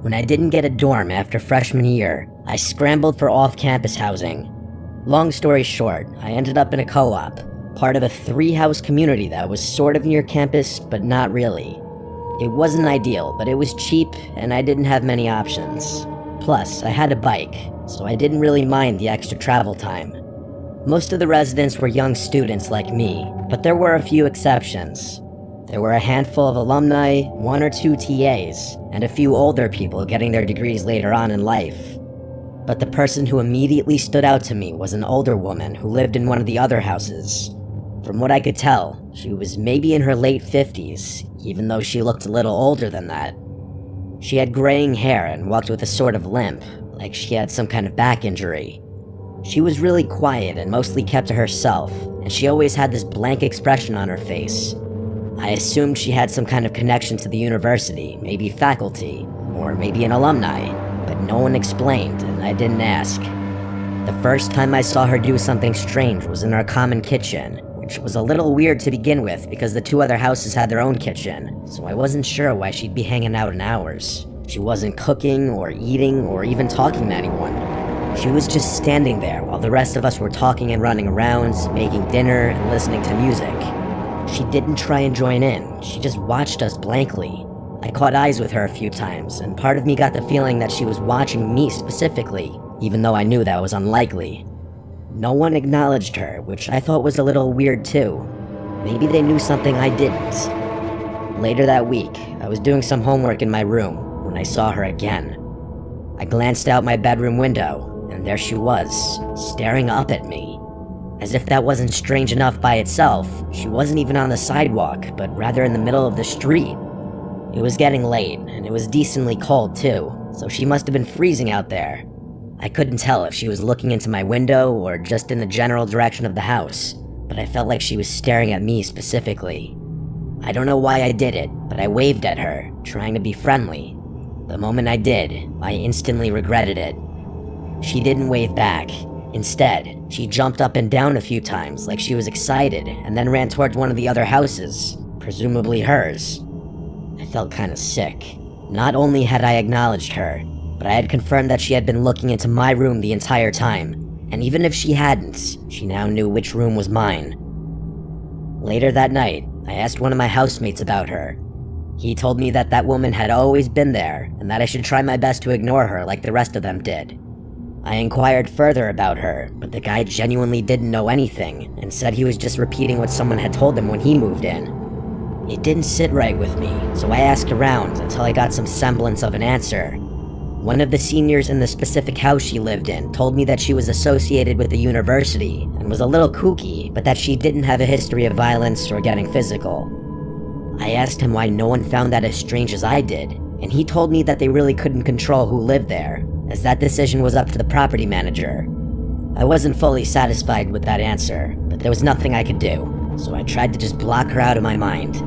When I didn't get a dorm after freshman year, I scrambled for off-campus housing. Long story short, I ended up in a co-op, part of a 3-house community that was sort of near campus, but not really. It wasn't ideal, but it was cheap, and I didn't have many options. Plus, I had a bike, so I didn't really mind the extra travel time. Most of the residents were young students like me, but there were a few exceptions. There were a handful of alumni, 1 or 2 TAs, and a few older people getting their degrees later on in life. But the person who immediately stood out to me was an older woman who lived in one of the other houses. From what I could tell, she was maybe in her late 50s, even though she looked a little older than that. She had graying hair and walked with a sort of limp, like she had some kind of back injury. She was really quiet and mostly kept to herself, and she always had this blank expression on her face. I assumed she had some kind of connection to the university, maybe faculty, or maybe an alumni, but no one explained, and I didn't ask. The first time I saw her do something strange was in our common kitchen, which was a little weird to begin with because the 2 other houses had their own kitchen, so I wasn't sure why she'd be hanging out in ours. She wasn't cooking or eating or even talking to anyone. She was just standing there while the rest of us were talking and running around, making dinner and listening to music. She didn't try and join in, she just watched us blankly. I caught eyes with her a few times, and part of me got the feeling that she was watching me specifically, even though I knew that was unlikely. No one acknowledged her, which I thought was a little weird too. Maybe they knew something I didn't. Later that week, I was doing some homework in my room when I saw her again. I glanced out my bedroom window, and there she was, staring up at me. As if that wasn't strange enough by itself, she wasn't even on the sidewalk, but rather in the middle of the street. It was getting late, and it was decently cold too, so she must have been freezing out there. I couldn't tell if she was looking into my window or just in the general direction of the house, but I felt like she was staring at me specifically. I don't know why I did it, but I waved at her, trying to be friendly. The moment I did, I instantly regretted it. She didn't wave back. Instead, she jumped up and down a few times like she was excited and then ran towards one of the other houses, presumably hers. I felt kinda sick. Not only had I acknowledged her, but I had confirmed that she had been looking into my room the entire time, and even if she hadn't, she now knew which room was mine. Later that night, I asked one of my housemates about her. He told me that that woman had always been there, and that I should try my best to ignore her like the rest of them did. I inquired further about her, but the guy genuinely didn't know anything, and said he was just repeating what someone had told him when he moved in. It didn't sit right with me, so I asked around until I got some semblance of an answer. One of the seniors in the specific house she lived in told me that she was associated with the university and was a little kooky, but that she didn't have a history of violence or getting physical. I asked him why no one found that as strange as I did, and he told me that they really couldn't control who lived there, as that decision was up to the property manager. I wasn't fully satisfied with that answer, but there was nothing I could do, so I tried to just block her out of my mind.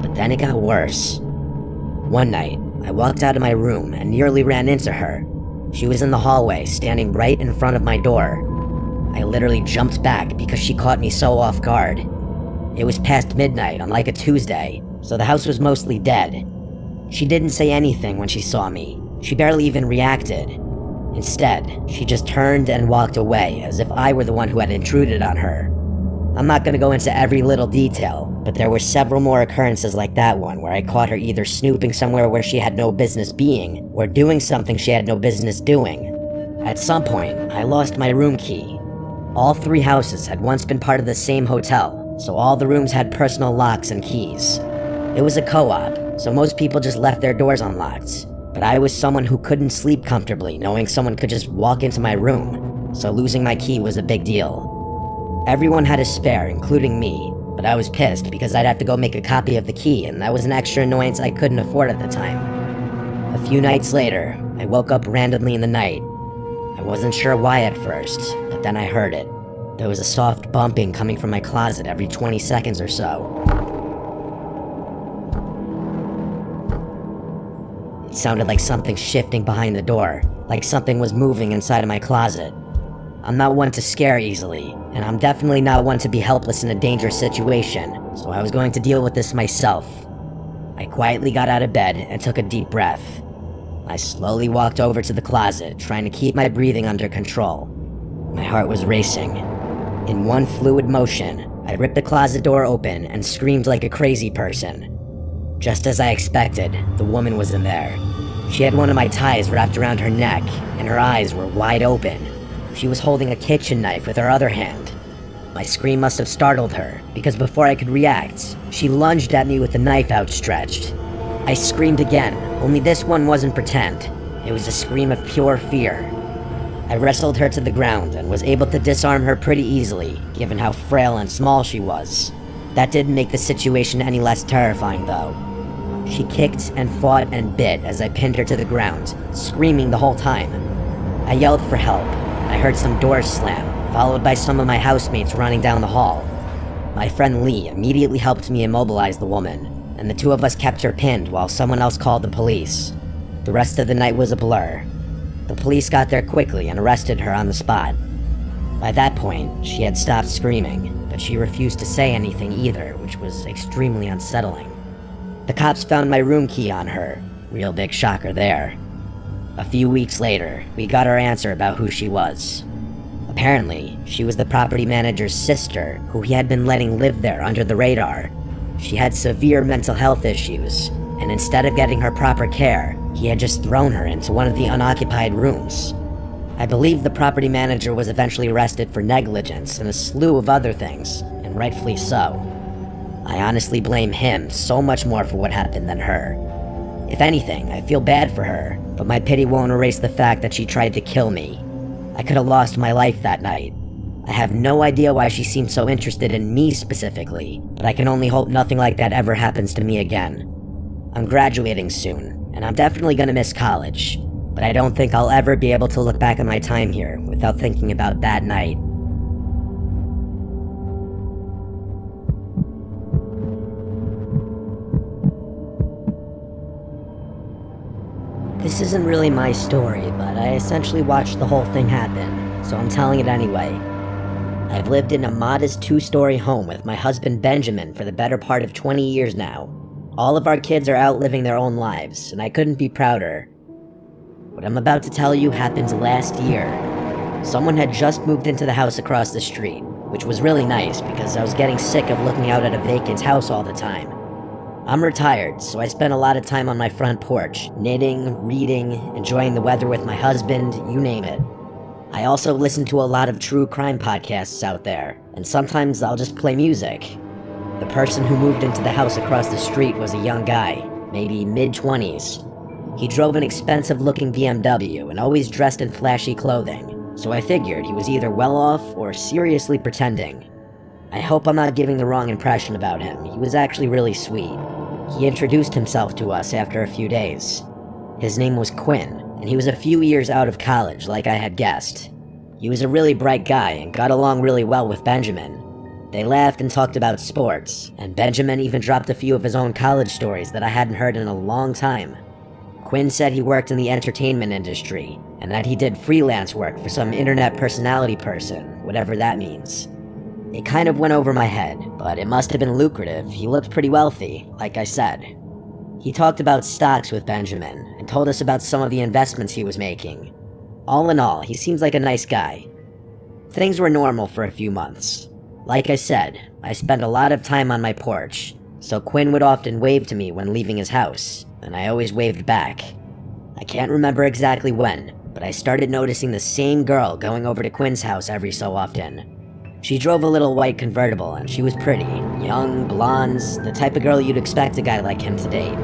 But then it got worse. One night, I walked out of my room and nearly ran into her. She was in the hallway, standing right in front of my door. I literally jumped back because she caught me so off guard. It was past midnight on like a Tuesday, so the house was mostly dead. She didn't say anything when she saw me. She barely even reacted. Instead, she just turned and walked away as if I were the one who had intruded on her. I'm not gonna go into every little detail, but there were several more occurrences like that one where I caught her either snooping somewhere where she had no business being, or doing something she had no business doing. At some point, I lost my room key. All 3 houses had once been part of the same hotel, so all the rooms had personal locks and keys. It was a co-op, so most people just left their doors unlocked, but I was someone who couldn't sleep comfortably knowing someone could just walk into my room, so losing my key was a big deal. Everyone had a spare, including me, but I was pissed because I'd have to go make a copy of the key, and that was an extra annoyance I couldn't afford at the time. A few nights later, I woke up randomly in the night. I wasn't sure why at first, but then I heard it. There was a soft bumping coming from my closet every 20 seconds or so. It sounded like something shifting behind the door, like something was moving inside of my closet. I'm not one to scare easily, and I'm definitely not one to be helpless in a dangerous situation, so I was going to deal with this myself. I quietly got out of bed and took a deep breath. I slowly walked over to the closet, trying to keep my breathing under control. My heart was racing. In one fluid motion, I ripped the closet door open and screamed like a crazy person. Just as I expected, the woman was in there. She had one of my ties wrapped around her neck, and her eyes were wide open. She was holding a kitchen knife with her other hand. My scream must have startled her, because before I could react, she lunged at me with the knife outstretched. I screamed again, only this one wasn't pretend. It was a scream of pure fear. I wrestled her to the ground and was able to disarm her pretty easily, given how frail and small she was. That didn't make the situation any less terrifying, though. She kicked and fought and bit as I pinned her to the ground, screaming the whole time. I yelled for help, and I heard some doors slam, followed by some of my housemates running down the hall. My friend Lee immediately helped me immobilize the woman, and the two of us kept her pinned while someone else called the police. The rest of the night was a blur. The police got there quickly and arrested her on the spot. By that point, she had stopped screaming, but she refused to say anything either, which was extremely unsettling. The cops found my room key on her. Real big shocker there. A few weeks later, we got our answer about who she was. Apparently, she was the property manager's sister, who he had been letting live there under the radar. She had severe mental health issues, and instead of getting her proper care, he had just thrown her into one of the unoccupied rooms. I believe the property manager was eventually arrested for negligence and a slew of other things, and rightfully so. I honestly blame him so much more for what happened than her. If anything, I feel bad for her, but my pity won't erase the fact that she tried to kill me. I could have lost my life that night. I have no idea why she seemed so interested in me specifically, but I can only hope nothing like that ever happens to me again. I'm graduating soon, and I'm definitely gonna miss college, but I don't think I'll ever be able to look back on my time here without thinking about that night. This isn't really my story, but I essentially watched the whole thing happen, so I'm telling it anyway. I've lived in a modest 2-story home with my husband Benjamin for the better part of 20 years now. All of our kids are out living their own lives, and I couldn't be prouder. What I'm about to tell you happened last year. Someone had just moved into the house across the street, which was really nice because I was getting sick of looking out at a vacant house all the time. I'm retired, so I spend a lot of time on my front porch, knitting, reading, enjoying the weather with my husband, you name it. I also listen to a lot of true crime podcasts out there, and sometimes I'll just play music. The person who moved into the house across the street was a young guy, maybe mid-20s. He drove an expensive-looking BMW and always dressed in flashy clothing, so I figured he was either well off or seriously pretending. I hope I'm not giving the wrong impression about him. He was actually really sweet. He introduced himself to us after a few days. His name was Quinn, and he was a few years out of college, like I had guessed. He was a really bright guy and got along really well with Benjamin. They laughed and talked about sports, and Benjamin even dropped a few of his own college stories that I hadn't heard in a long time. Quinn said he worked in the entertainment industry, and that he did freelance work for some internet personality person, whatever that means. It kind of went over my head, but it must have been lucrative. He looked pretty wealthy, like I said. He talked about stocks with Benjamin, and told us about some of the investments he was making. All in all, he seems like a nice guy. Things were normal for a few months. Like I said, I spent a lot of time on my porch, so Quinn would often wave to me when leaving his house, and I always waved back. I can't remember exactly when, but I started noticing the same girl going over to Quinn's house every so often. She drove a little white convertible, and she was pretty. Young, blonde, the type of girl you'd expect a guy like him to date.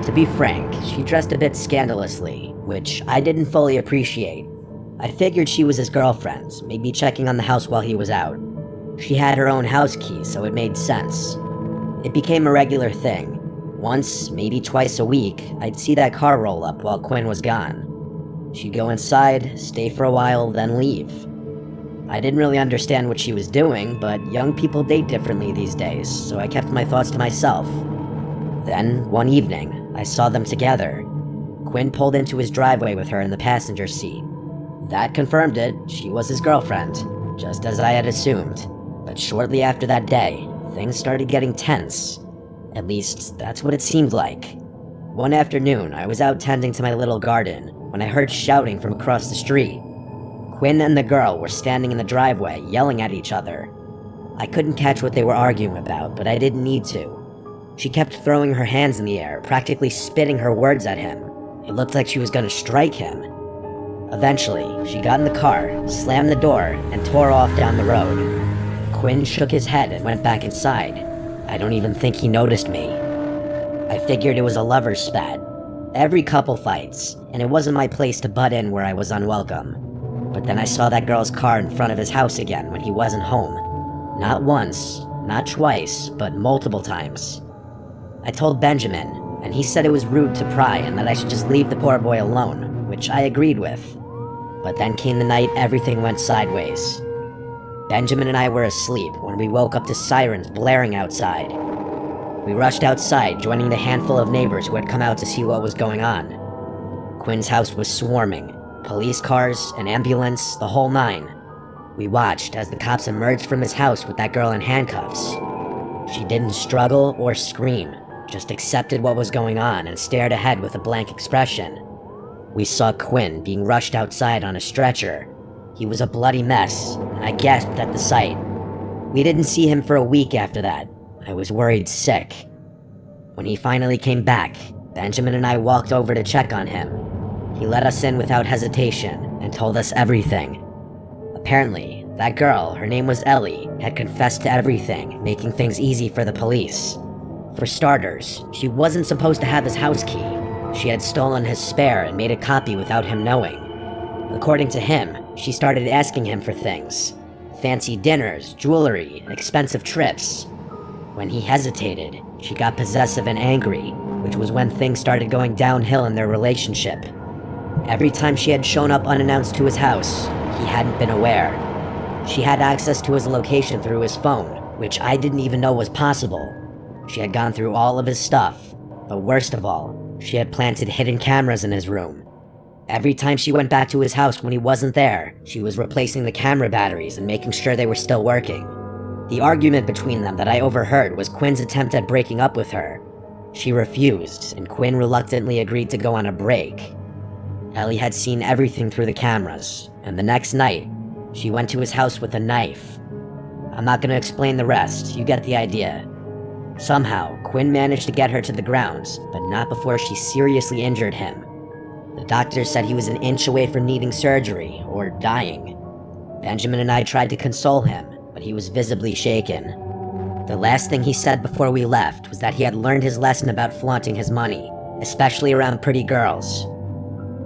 To be frank, she dressed a bit scandalously, which I didn't fully appreciate. I figured she was his girlfriend, maybe checking on the house while he was out. She had her own house key, so it made sense. It became a regular thing. Once, maybe twice a week, I'd see that car roll up while Quinn was gone. She'd go inside, stay for a while, then leave. I didn't really understand what she was doing, but young people date differently these days, so I kept my thoughts to myself. Then, one evening, I saw them together. Quinn pulled into his driveway with her in the passenger seat. That confirmed it. She was his girlfriend, just as I had assumed. But shortly after that day, things started getting tense. At least, that's what it seemed like. One afternoon, I was out tending to my little garden when I heard shouting from across the street. Quinn and the girl were standing in the driveway, yelling at each other. I couldn't catch what they were arguing about, but I didn't need to. She kept throwing her hands in the air, practically spitting her words at him. It looked like she was gonna strike him. Eventually, she got in the car, slammed the door, and tore off down the road. Quinn shook his head and went back inside. I don't even think he noticed me. I figured it was a lover's spat. Every couple fights, and it wasn't my place to butt in where I was unwelcome. But then I saw that girl's car in front of his house again when he wasn't home. Not once, not twice, but multiple times. I told Benjamin, and he said it was rude to pry and that I should just leave the poor boy alone, which I agreed with. But then came the night everything went sideways. Benjamin and I were asleep when we woke up to sirens blaring outside. We rushed outside, joining the handful of neighbors who had come out to see what was going on. Quinn's house was swarming. Police cars, an ambulance, the whole nine. We watched as the cops emerged from his house with that girl in handcuffs. She didn't struggle or scream, just accepted what was going on and stared ahead with a blank expression. We saw Quinn being rushed outside on a stretcher. He was a bloody mess, and I gasped at the sight. We didn't see him for a week after that. I was worried sick. When he finally came back, Benjamin and I walked over to check on him. He let us in without hesitation and told us everything. Apparently, that girl, her name was Ellie, had confessed to everything, making things easy for the police. For starters, she wasn't supposed to have his house key. She had stolen his spare and made a copy without him knowing. According to him, she started asking him for things. Fancy dinners, jewelry, expensive trips. When he hesitated, she got possessive and angry, which was when things started going downhill in their relationship. Every time she had shown up unannounced to his house, he hadn't been aware. She had access to his location through his phone, which I didn't even know was possible. She had gone through all of his stuff, but worst of all, she had planted hidden cameras in his room. Every time she went back to his house when he wasn't there, she was replacing the camera batteries and making sure they were still working. The argument between them that I overheard was Quinn's attempt at breaking up with her. She refused, and Quinn reluctantly agreed to go on a break. Ellie had seen everything through the cameras, and the next night, she went to his house with a knife. I'm not going to explain the rest, you get the idea. Somehow, Quinn managed to get her to the grounds, but not before she seriously injured him. The doctor said he was an inch away from needing surgery, or dying. Benjamin and I tried to console him, but he was visibly shaken. The last thing he said before we left was that he had learned his lesson about flaunting his money, especially around pretty girls.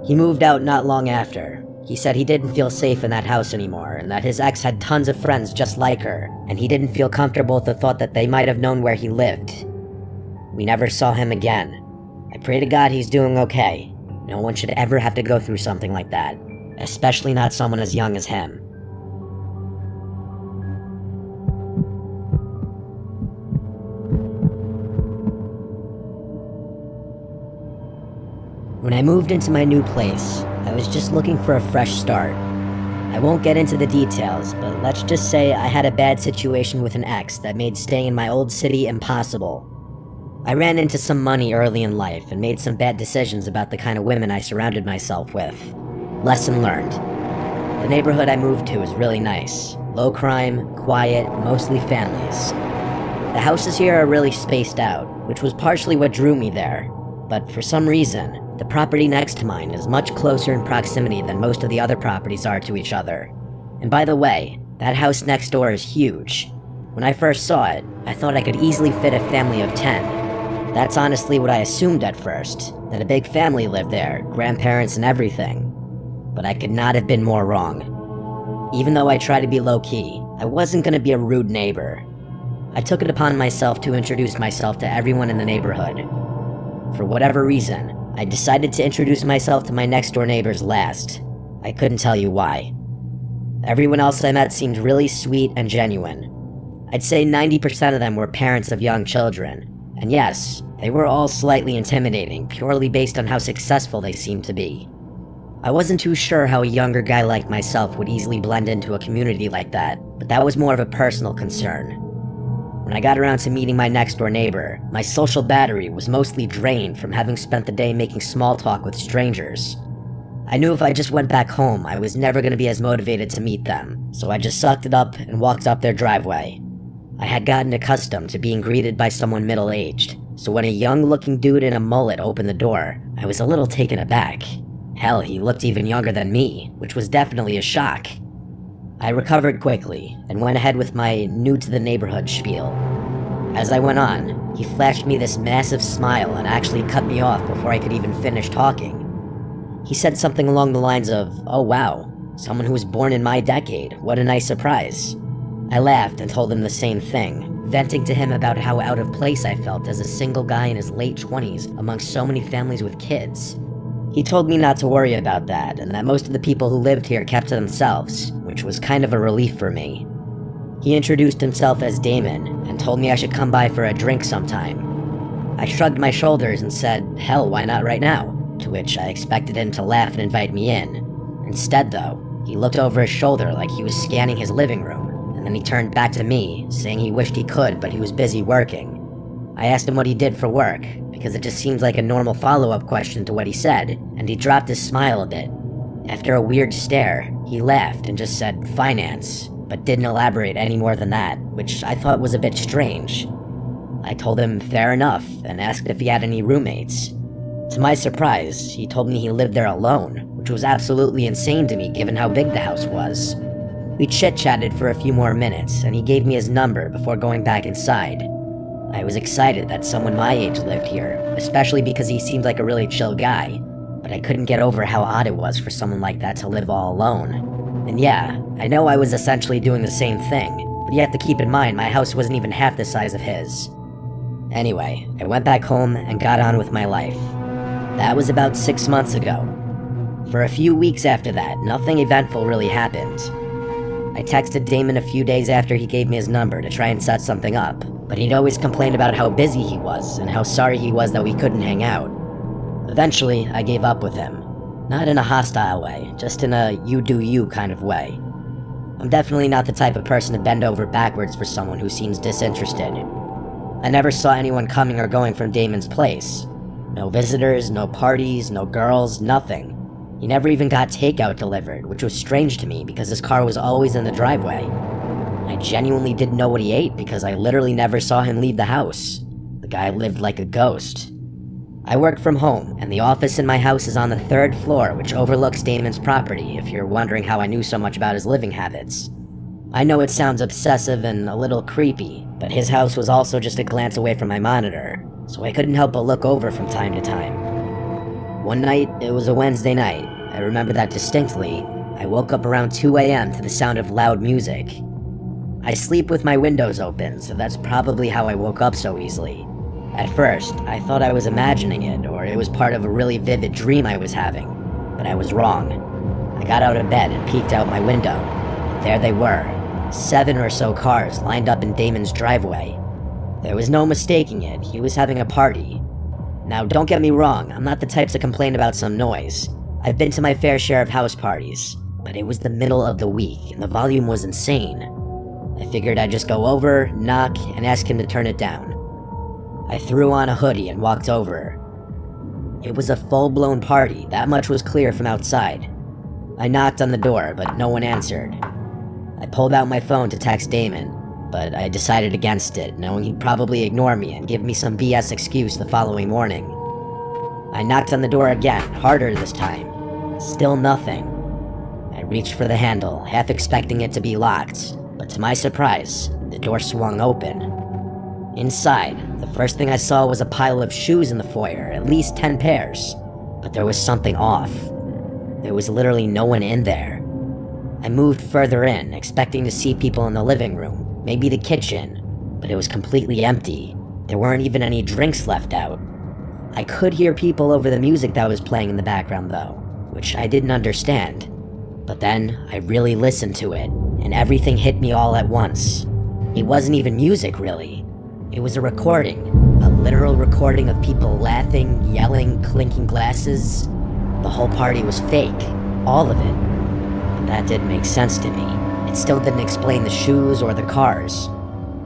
He moved out not long after. He said he didn't feel safe in that house anymore, and that his ex had tons of friends just like her, and he didn't feel comfortable with the thought that they might have known where he lived. We never saw him again. I pray to God he's doing okay. No one should ever have to go through something like that, especially not someone as young as him. When I moved into my new place, I was just looking for a fresh start. I won't get into the details, but let's just say I had a bad situation with an ex that made staying in my old city impossible. I ran into some money early in life and made some bad decisions about the kind of women I surrounded myself with. Lesson learned. The neighborhood I moved to is really nice. Low crime, quiet, mostly families. The houses here are really spaced out, which was partially what drew me there. But for some reason, the property next to mine is much closer in proximity than most of the other properties are to each other. And by the way, that house next door is huge. When I first saw it, I thought I could easily fit a family of 10. That's honestly what I assumed at first, that a big family lived there, grandparents and everything. But I could not have been more wrong. Even though I tried to be low-key, I wasn't going to be a rude neighbor. I took it upon myself to introduce myself to everyone in the neighborhood. For whatever reason, I decided to introduce myself to my next-door neighbors last. I couldn't tell you why. Everyone else I met seemed really sweet and genuine. I'd say 90% of them were parents of young children. And yes, they were all slightly intimidating, purely based on how successful they seemed to be. I wasn't too sure how a younger guy like myself would easily blend into a community like that, but that was more of a personal concern. When I got around to meeting my next-door neighbor, my social battery was mostly drained from having spent the day making small talk with strangers. I knew if I just went back home, I was never going to be as motivated to meet them, so I just sucked it up and walked up their driveway. I had gotten accustomed to being greeted by someone middle-aged, so when a young-looking dude in a mullet opened the door, I was a little taken aback. Hell, he looked even younger than me, which was definitely a shock. I recovered quickly, and went ahead with my new-to-the-neighborhood spiel. As I went on, he flashed me this massive smile and actually cut me off before I could even finish talking. He said something along the lines of, "Oh wow, someone who was born in my decade, what a nice surprise." I laughed and told him the same thing, venting to him about how out of place I felt as a single guy in his late 20s amongst so many families with kids. He told me not to worry about that, and that most of the people who lived here kept to themselves, which was kind of a relief for me. He introduced himself as Damon, and told me I should come by for a drink sometime. I shrugged my shoulders and said, hell, why not right now? To which I expected him to laugh and invite me in. Instead though, he looked over his shoulder like he was scanning his living room, and then he turned back to me, saying he wished he could, but he was busy working. I asked him what he did for work, because it just seems like a normal follow-up question to what he said, and he dropped his smile a bit. After a weird stare, he laughed and just said, finance, but didn't elaborate any more than that, which I thought was a bit strange. I told him fair enough, and asked if he had any roommates. To my surprise, he told me he lived there alone, which was absolutely insane to me given how big the house was. We chit-chatted for a few more minutes, and he gave me his number before going back inside. I was excited that someone my age lived here, especially because he seemed like a really chill guy, but I couldn't get over how odd it was for someone like that to live all alone. And yeah, I know I was essentially doing the same thing, but you have to keep in mind my house wasn't even half the size of his. Anyway, I went back home and got on with my life. That was about 6 months ago. For a few weeks after that, nothing eventful really happened. I texted Damon a few days after he gave me his number to try and set something up, but he'd always complain about how busy he was and how sorry he was that we couldn't hang out. Eventually, I gave up with him. Not in a hostile way, just in a you do you kind of way. I'm definitely not the type of person to bend over backwards for someone who seems disinterested. I never saw anyone coming or going from Damon's place. No visitors, no parties, no girls, nothing. He never even got takeout delivered, which was strange to me because his car was always in the driveway. I genuinely didn't know what he ate because I literally never saw him leave the house. The guy lived like a ghost. I work from home, and the office in my house is on the 3rd floor, which overlooks Damon's property, if you're wondering how I knew so much about his living habits. I know it sounds obsessive and a little creepy, but his house was also just a glance away from my monitor, so I couldn't help but look over from time to time. One night, it was a Wednesday night, I remember that distinctly. I woke up around 2 a.m. to the sound of loud music. I sleep with my windows open, so that's probably how I woke up so easily. At first, I thought I was imagining it, or it was part of a really vivid dream I was having, but I was wrong. I got out of bed and peeked out my window, and there they were, 7 or so cars lined up in Damon's driveway. There was no mistaking it, he was having a party. Now, don't get me wrong, I'm not the type to complain about some noise. I've been to my fair share of house parties, but it was the middle of the week, and the volume was insane. I figured I'd just go over, knock, and ask him to turn it down. I threw on a hoodie and walked over. It was a full-blown party, that much was clear from outside. I knocked on the door, but no one answered. I pulled out my phone to text Damon, but I decided against it, knowing he'd probably ignore me and give me some BS excuse the following morning. I knocked on the door again, harder this time. Still nothing. I reached for the handle, half expecting it to be locked, but to my surprise, the door swung open. Inside, the first thing I saw was a pile of shoes in the foyer, at least 10 pairs, but there was something off. There was literally no one in there. I moved further in, expecting to see people in the living room, maybe the kitchen, but it was completely empty. There weren't even any drinks left out. I could hear people over the music that was playing in the background though, which I didn't understand. But then, I really listened to it, and everything hit me all at once. It wasn't even music, really. It was a recording, a literal recording of people laughing, yelling, clinking glasses. The whole party was fake, all of it. But that didn't make sense to me. It still didn't explain the shoes or the cars.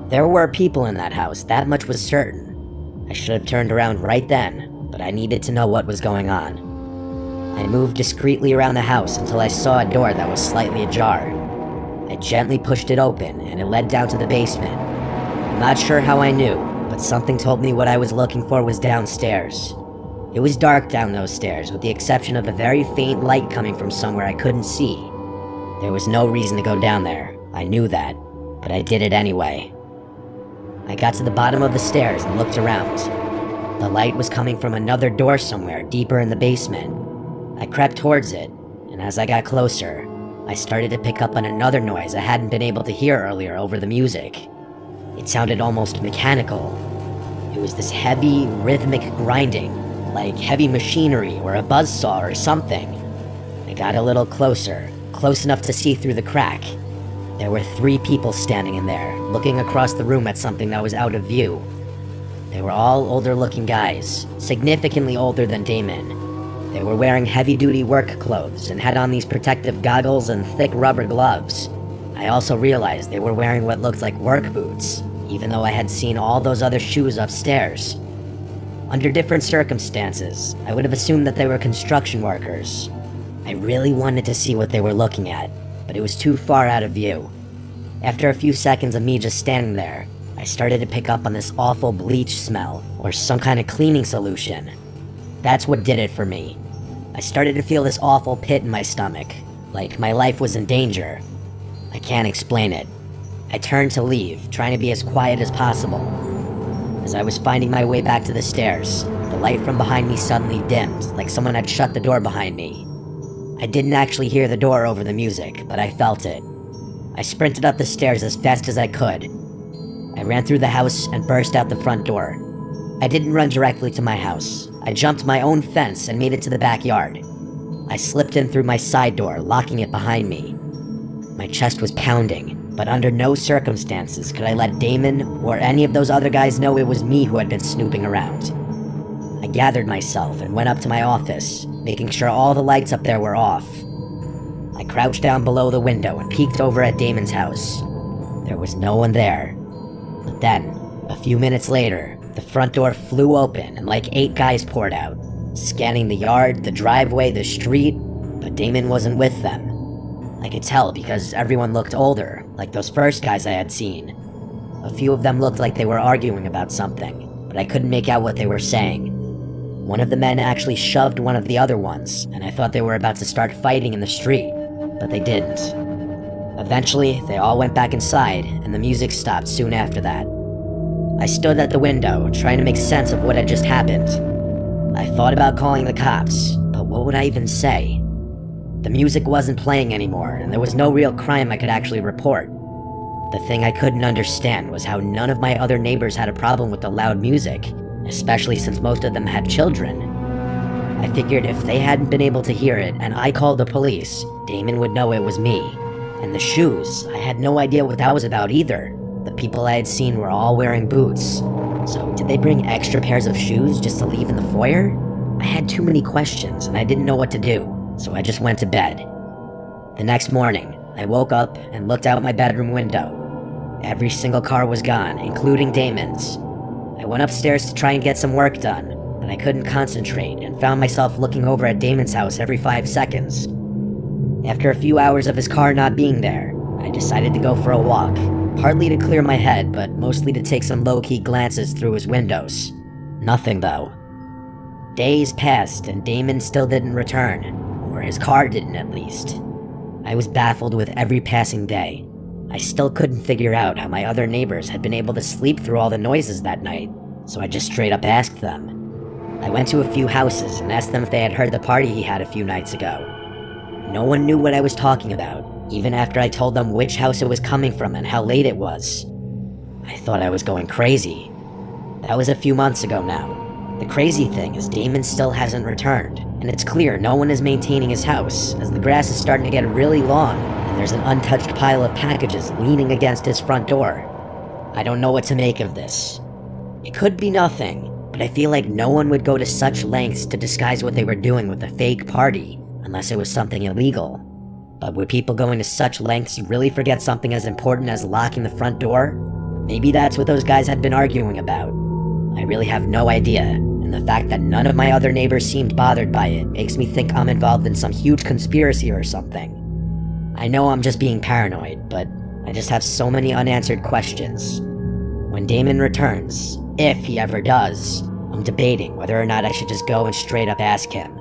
There were people in that house, that much was certain. I should have turned around right then, but I needed to know what was going on. I moved discreetly around the house until I saw a door that was slightly ajar. I gently pushed it open, and it led down to the basement. I'm not sure how I knew, but something told me what I was looking for was downstairs. It was dark down those stairs, with the exception of a very faint light coming from somewhere I couldn't see. There was no reason to go down there, I knew that, but I did it anyway. I got to the bottom of the stairs and looked around. The light was coming from another door somewhere deeper in the basement. I crept towards it, and as I got closer, I started to pick up on another noise I hadn't been able to hear earlier over the music. It sounded almost mechanical. It was this heavy, rhythmic grinding, like heavy machinery or a buzzsaw or something. I got a little closer, close enough to see through the crack. There were 3 people standing in there, looking across the room at something that was out of view. They were all older-looking guys, significantly older than Damon. They were wearing heavy-duty work clothes and had on these protective goggles and thick rubber gloves. I also realized they were wearing what looked like work boots, even though I had seen all those other shoes upstairs. Under different circumstances, I would have assumed that they were construction workers. I really wanted to see what they were looking at, but it was too far out of view. After a few seconds of me just standing there, I started to pick up on this awful bleach smell, or some kind of cleaning solution. That's what did it for me. I started to feel this awful pit in my stomach, like my life was in danger. I can't explain it. I turned to leave, trying to be as quiet as possible. As I was finding my way back to the stairs, the light from behind me suddenly dimmed, like someone had shut the door behind me. I didn't actually hear the door over the music, but I felt it. I sprinted up the stairs as fast as I could. I ran through the house and burst out the front door. I didn't run directly to my house. I jumped my own fence and made it to the backyard. I slipped in through my side door, locking it behind me. My chest was pounding, but under no circumstances could I let Damon or any of those other guys know it was me who had been snooping around. I gathered myself and went up to my office, making sure all the lights up there were off. I crouched down below the window and peeked over at Damon's house. There was no one there. But then, a few minutes later, the front door flew open and like 8 guys poured out, scanning the yard, the driveway, the street, but Damon wasn't with them. I could tell because everyone looked older, like those first guys I had seen. A few of them looked like they were arguing about something, but I couldn't make out what they were saying. One of the men actually shoved one of the other ones, and I thought they were about to start fighting in the street, but they didn't. Eventually, they all went back inside, and the music stopped soon after that. I stood at the window, trying to make sense of what had just happened. I thought about calling the cops, but what would I even say? The music wasn't playing anymore, and there was no real crime I could actually report. The thing I couldn't understand was how none of my other neighbors had a problem with the loud music, especially since most of them had children. I figured if they hadn't been able to hear it and I called the police, Damon would know it was me. And the shoes, I had no idea what that was about either. The people I had seen were all wearing boots. So did they bring extra pairs of shoes just to leave in the foyer? I had too many questions and I didn't know what to do, so I just went to bed. The next morning, I woke up and looked out my bedroom window. Every single car was gone, including Damon's. I went upstairs to try and get some work done, but I couldn't concentrate and found myself looking over at Damon's house every 5 seconds. After a few hours of his car not being there, I decided to go for a walk, partly to clear my head, but mostly to take some low-key glances through his windows. Nothing, though. Days passed and Damon still didn't return, or his car didn't at least. I was baffled with every passing day. I still couldn't figure out how my other neighbors had been able to sleep through all the noises that night, so I just straight up asked them. I went to a few houses and asked them if they had heard the party he had a few nights ago. No one knew what I was talking about, even after I told them which house it was coming from and how late it was. I thought I was going crazy. That was a few months ago now. The crazy thing is Damon still hasn't returned, and it's clear no one is maintaining his house, as the grass is starting to get really long, and there's an untouched pile of packages leaning against his front door. I don't know what to make of this. It could be nothing, but I feel like no one would go to such lengths to disguise what they were doing with a fake party, unless it was something illegal. But would people going to such lengths really forget something as important as locking the front door? Maybe that's what those guys had been arguing about. I really have no idea, and the fact that none of my other neighbors seemed bothered by it makes me think I'm involved in some huge conspiracy or something. I know I'm just being paranoid, but I just have so many unanswered questions. When Damon returns, if he ever does, I'm debating whether or not I should just go and straight up ask him.